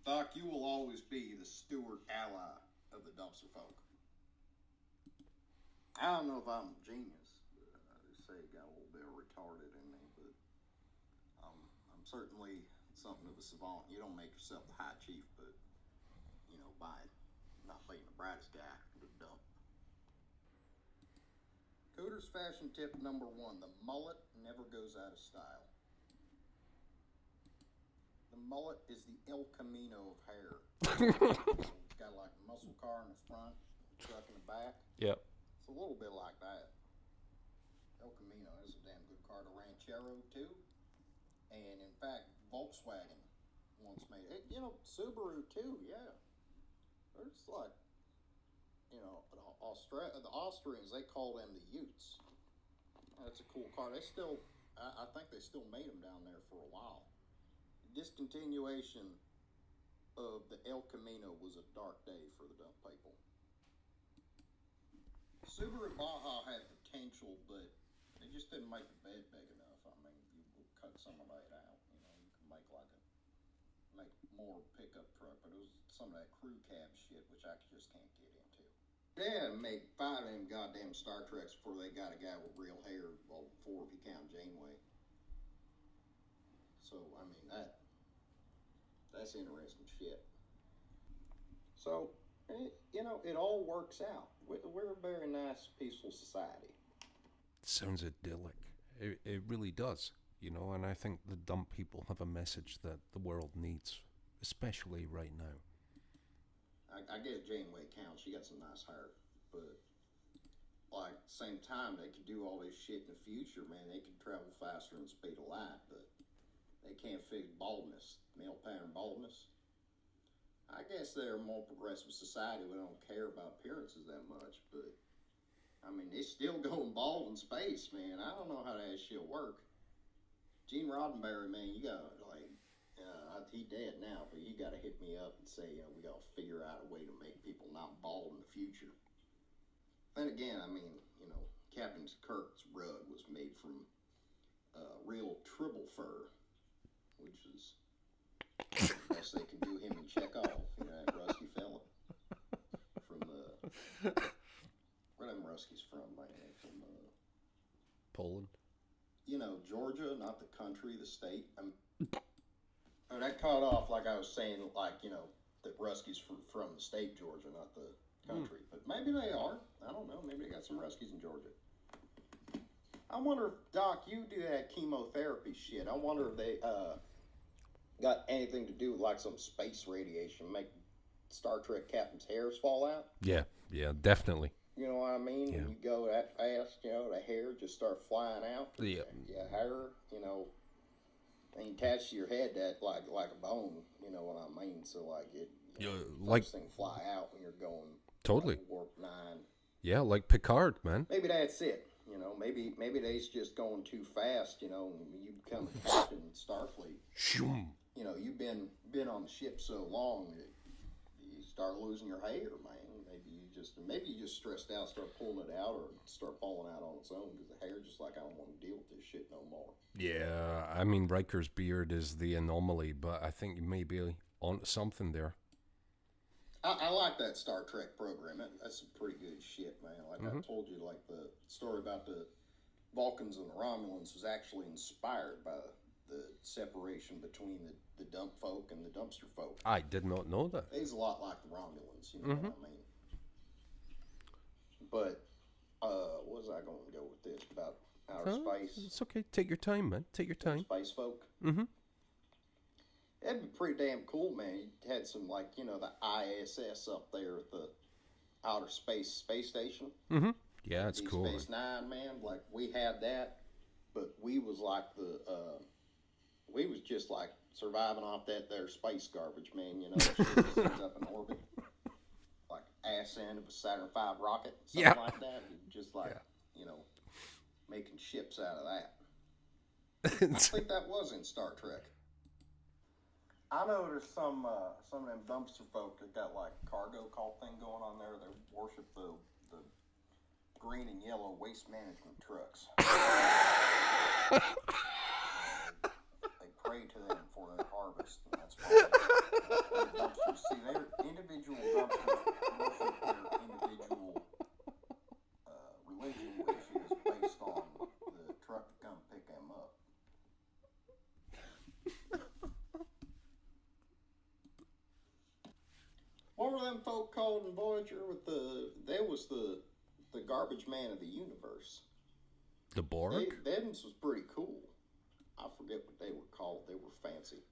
Doc, you will always be the steward ally of the dumpster folk. I don't know if I'm a genius. I just say got a little bit of retarded in me, but I'm certainly something of a savant. You don't make yourself the high chief, but by not being the brightest guy to dump. Cooter's fashion tip number 1: the mullet never goes out of style. The mullet is the El Camino of hair. It's got like a muscle car in the front, truck in the back. Yep. It's a little bit like that. El Camino is a damn good car. The Ranchero too, and in fact, Volkswagen once made it. Subaru too. Yeah, there's like, the Austrians, they call them the Utes. That's a cool car. They still, I think they still made them down there for a while. Discontinuation of the El Camino was a dark day for the dump people. Subaru Baja had potential, but they just didn't make the bed big enough. I mean, you would cut some of that out. You can make make more pickup truck, but it was some of that crew cab shit, which I just can't get into. They had to make 5 of them goddamn Star Treks before they got a guy with real hair. Well, 4 if you count Janeway. So, I mean, that's interesting shit. So, it all works out. We're a very nice, peaceful society. Sounds idyllic. It really does. And I think the dump people have a message that the world needs, especially right now. I guess Janeway counts. She got some nice hair, but like same time they could do all this shit in the future, man. They could travel faster than the speed of light, but they can't fix baldness, male pattern baldness. I guess they're a more progressive society. We don't care about appearances that much, but I mean, they still going bald in space, man. I don't know how that shit work. Gene Roddenberry, man, you gotta he dead now, but you gotta hit me up and say, we gotta figure out a way to make people not bald in the future. Then again, I mean, Captain Kirk's rug was made from real tribble fur, which is the best they can do him and Chekhov, that rusky fella from where them Ruskies from, man? From Poland. Georgia, not the country, the state. That caught off like I was saying, that Ruskies from the state Georgia, not the country. But maybe they are. I don't know. Maybe they got some Ruskies in Georgia. I wonder if, Doc, you do that chemotherapy shit. I wonder if they got anything to do with like some space radiation, make Star Trek captain's hairs fall out. Yeah, definitely. You know what I mean? Yeah. When you go that fast, the hair just start flying out. Yeah. Your hair, and attached to your head that like a bone. You know what I mean? So like it, first thing fly out when you're going totally warp 9. Yeah, like Picard, man. Maybe that's it. Maybe they's just going too fast. And you become a captain in Starfleet. Shoom. You've been on the ship so long that you start losing your hair, man. Maybe you just stressed out, start pulling it out, or start falling out on its own because the hair just like, I don't want to deal with this shit no more. Yeah, I mean, Riker's beard is the anomaly, but I think you may be onto something there. I like that Star Trek program. That's some pretty good shit, man. Like I told you, like the story about the Vulcans and the Romulans was actually inspired by the separation between the dump folk and the dumpster folk. I did not know that. It's a lot like the Romulans, you know what I mean? But, what was I going to go with this about outer space? It's okay. Take your time, man. Take your time. Space folk. Mm-hmm. That'd be pretty damn cool, man. You had some, like, the ISS up there at the outer space station. Mm-hmm. Yeah, it's Deep cool. Space Nine, man. Like, we had that, but we was like we was just like surviving off that there space garbage, man. Shit that sends up in orbit. Like ass end of a Saturn V rocket, something like that. Just like, making ships out of that. I think that was in Star Trek. I know there's some of them dumpster folk that got like cargo cult thing going on there. They worship the green and yellow waste management trucks. They pray to them for their harvest, and that's why them folk called in Voyager with they was the garbage man of the universe. The Borg? Them was pretty cool. I forget what they were called. They were fancy.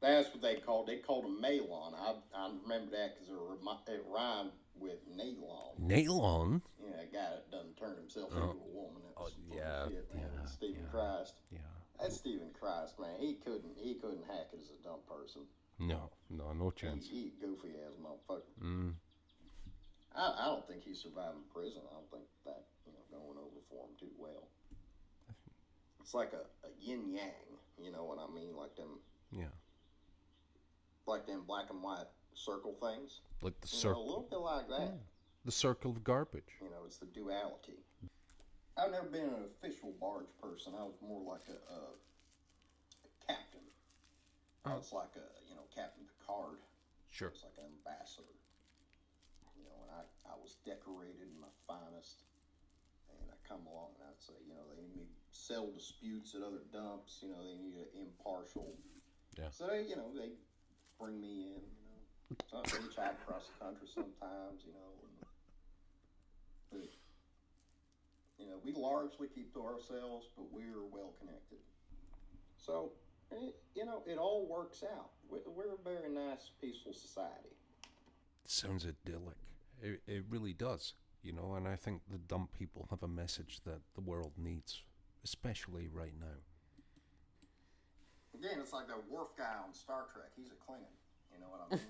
That's what they called. They called them Malon. I remember that because it rhymed with Nalon. Nalon? Yeah, a guy that doesn't turn himself into a woman. Yeah. Stephen Christ. Yeah. That's Stephen Christ, man. He couldn't hack it as a dumb person. No chance. He goofy ass motherfucker. Mm. I don't think he survived in prison. I don't think that going over for him too well. It's like a yin yang. You know what I mean? Like them. Yeah. Like them black and white circle things. Like the circle. A little bit like that. Yeah. The circle of garbage. It's the duality. I've never been an official barge person. I was more like a captain. I was like Captain Picard. Sure. It's like an ambassador. And I was decorated in my finest. And I come along and I'd say, they need me to settle disputes at other dumps. They need an impartial. Yeah. So they bring me in. So I hitchhike across the country sometimes. But we largely keep to ourselves, but we're well connected. So it all works out. We're a very nice, peaceful society. Sounds idyllic. It really does. And I think the dumb people have a message that the world needs, especially right now. Again, it's like that Worf guy on Star Trek. He's a Klingon. You know what I mean?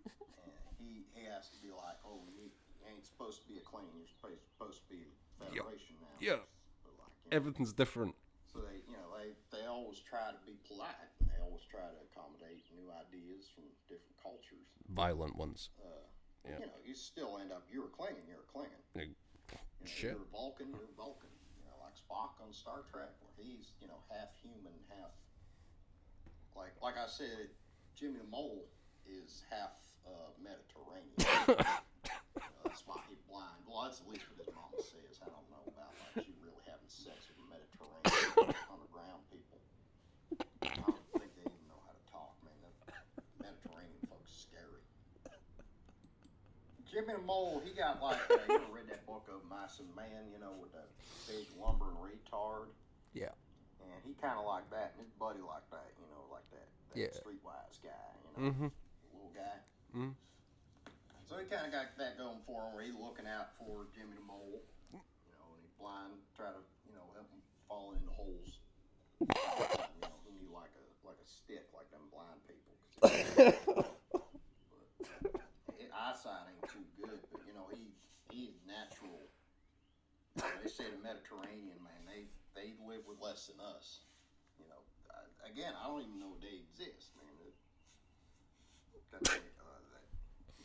And he has to be like, oh, you ain't supposed to be a Klingon. You're supposed to be Federation now. Yeah. But everything's different. So they always try to be polite. And they always try to accommodate new ideas from different cultures. Violent ones. Yeah. You still end up, you're a Klingon. You're a Klingon. Shit. You're a Vulcan. You're a Vulcan. Like Spock on Star Trek, where he's half human, half like I said, Jimmy the Mole is half Mediterranean. That's why he's blind. Well, that's at least what his mama says. I don't know about she really having sex with Mediterranean underground people. I don't think they even know how to talk, man. The Mediterranean folks are scary. Jimmy the Mole, he got you ever read that book of Mice and Man, with the big lumbering retard? Yeah. And he kind of like that, and his buddy like that, like that streetwise guy, little guy. Mm-hmm. So he kind of got that going for him, where he's looking out for Jimmy the Mole, and he's blind, try to, help him fall into holes. He need like a stick, like them blind people. But eyesight ain't too good, but he's natural. They say the Mediterranean, man, they live with less than us. Again, I don't even know they exist, man. Got that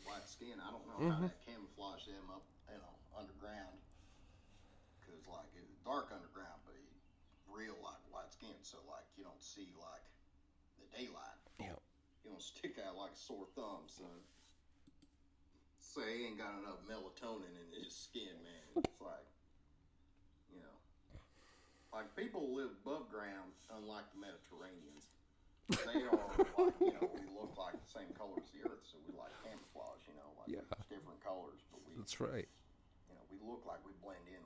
white skin. I don't know how that camouflage them up, underground. Because it's dark underground, but real white skin. So you don't see the daylight. Yeah. You don't stick out like a sore thumb, son. Say he ain't got enough melatonin in his skin, man. It's like people who live above ground, unlike the Mediterraneans, they are we look like the same color as the earth, so we like camouflage, different colors, but that's right. We look like we blend in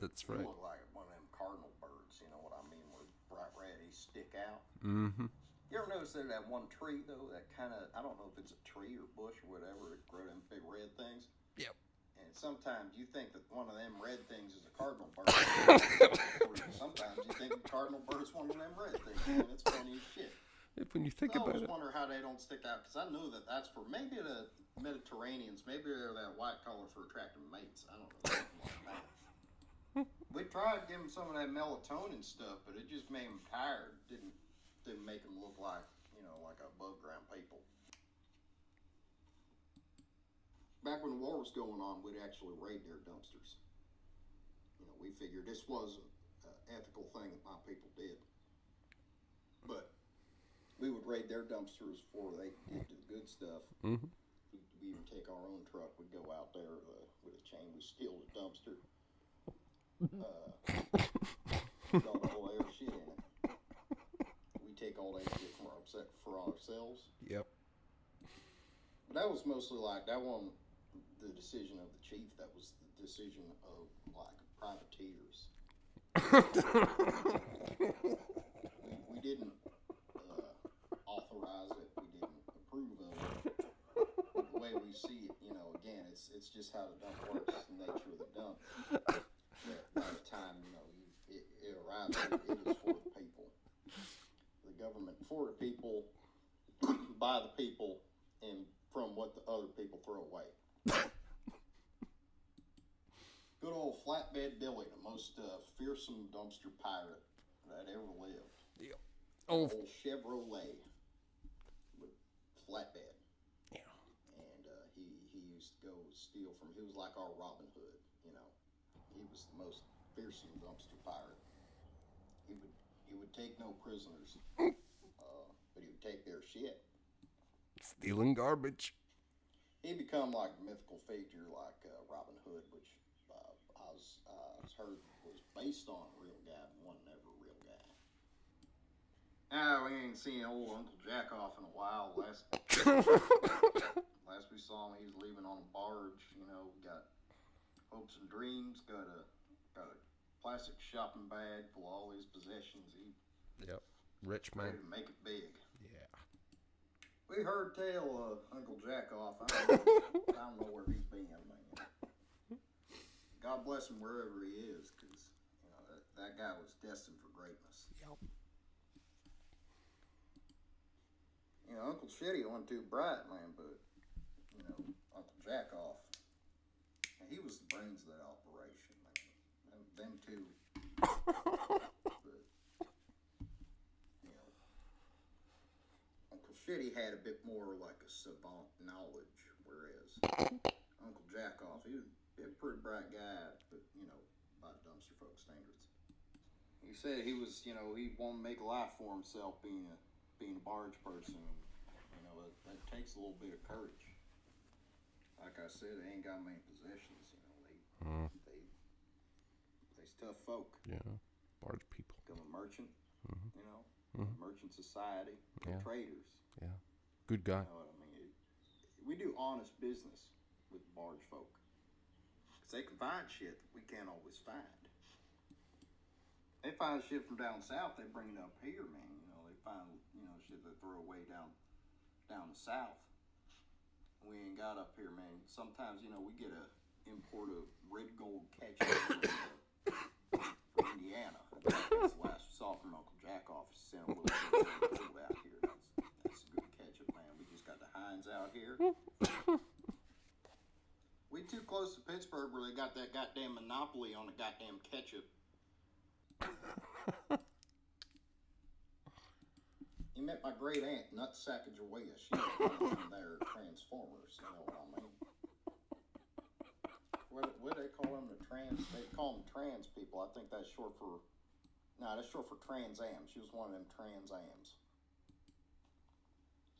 that's we right. look like one of them cardinal birds, you know what I mean, where bright red, they stick out. Mm-hmm. You ever notice that one tree, though, that kind of, I don't know if it's a tree or bush or whatever, it grow them big red things? Yep. And sometimes you think that one of them red things is a cardinal bird. Sometimes you think the cardinal bird's one of them red things. Man, it's funny as shit. When you think about it. I always wonder how they don't stick out, because I know that's for maybe the Mediterraneans, maybe they're that white color for attracting mates. I don't know. Something like that. We tried giving some of that melatonin stuff, but it just made them tired. Didn't make them look like, like above ground people. Back when the war was going on, we'd actually raid their dumpsters. We figured this was an ethical thing that my people did. But we would raid their dumpsters before they did the good stuff. Mm-hmm. We even take our own truck. We'd go out there with a chain. We'd steal the dumpster. Put all the whole air shit in it. We take all that shit for ourselves. Yep. But that was mostly like, that wasn't the decision of the chief. That was the decision of, like, privateers. We didn't authorize it. We didn't approve of it. But the way we see it, you know, again, it's just how the dump works. It's the nature of the dump. That by the time, you know, it arrives, it is for the people. The government for the people, by the people, and from what the other people throw away. Good old Flatbed Billy, the most fearsome dumpster pirate that ever lived. Yep. Old Chevrolet with flatbed. Yeah. And he used to go steal from, he was like our Robin Hood, you know. He was the most fearsome dumpster pirate. He would take no prisoners, but he would take their shit. Stealing garbage. He become like a mythical figure like Robin Hood, which I was heard was based on a real guy, but wasn't never a real guy. Now, we ain't seen old Uncle Jack off in a while. Last we saw him, he was leaving on a barge. You know, got hopes and dreams. Got a plastic shopping bag full of all his possessions. Yep, rich man. Ready to make it big. Yeah. We heard tell of Uncle Jack off. I don't know where he's been, man. God bless him wherever he is, because you know that guy was destined for greatness. Yep. You know, Uncle Shitty wasn't too bright, man, but you know, Uncle Jack off, and he was the brains of that operation, man. Them two. But you know, Uncle Shitty had a bit more like a savant knowledge, whereas Uncle Jack off, he was a pretty bright guy, but you know, by dumpster folk standards. He said he was, you know, he wanted to make a life for himself being a barge person. You know, that takes a little bit of courage. Like I said, they ain't got many possessions. You know, they's tough folk. Yeah, barge people. Become a merchant. Mm-hmm. You know, Mm-hmm. merchant society, Yeah. traders. Yeah, good guy. You know what I mean? We do honest business with barge folk. They can find shit that we can't always find. They find shit from down south, they bring it up here, man. You know, they find, you know, shit they throw away down the south. We ain't got up here, man. Sometimes, you know, we get a import of red gold ketchup from Indiana. That's the last we saw from Uncle Jack off. Sent a little bit of gold out here. That's good ketchup, man. We just got the Heinz out here. We too close to Pittsburgh where they got that goddamn monopoly on the goddamn ketchup. You met my great aunt, Nutsack Joya. She was one of their Transformers, you know what I mean? What do they call them? They call them trans people. I think that's short for, that's short for Trans Am. She was one of them Trans Ams.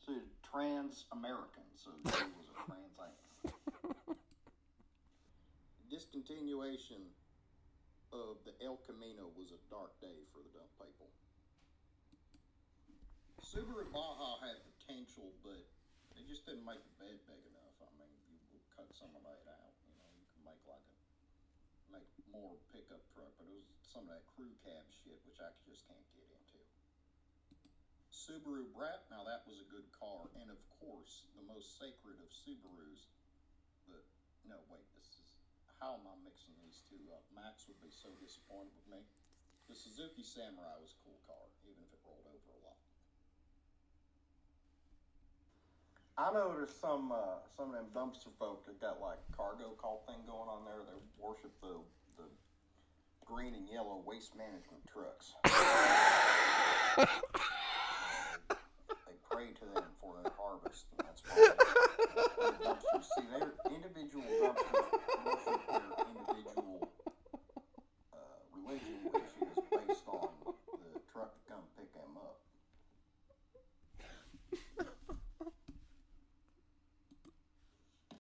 She's trans American, so she was a Trans Am. Discontinuation of the El Camino was a dark day for the dump people. Subaru Baja had potential, but they just didn't make the bed big enough. I mean, you would cut some of that out. You know, you can make more pickup truck, but it was some of that crew cab shit, which I just can't get into. Subaru Brat, now that was a good car, and of course, the most sacred of Subarus. But no, wait, how am I mixing these two up? Max would be so disappointed with me. The Suzuki Samurai was a cool car, even if it rolled over a lot. I know there's some of them dumpster folk that got like cargo cult thing going on there. They worship the green and yellow waste management trucks. They pray to them for their harvest, and that's why the dumpsters. See, they're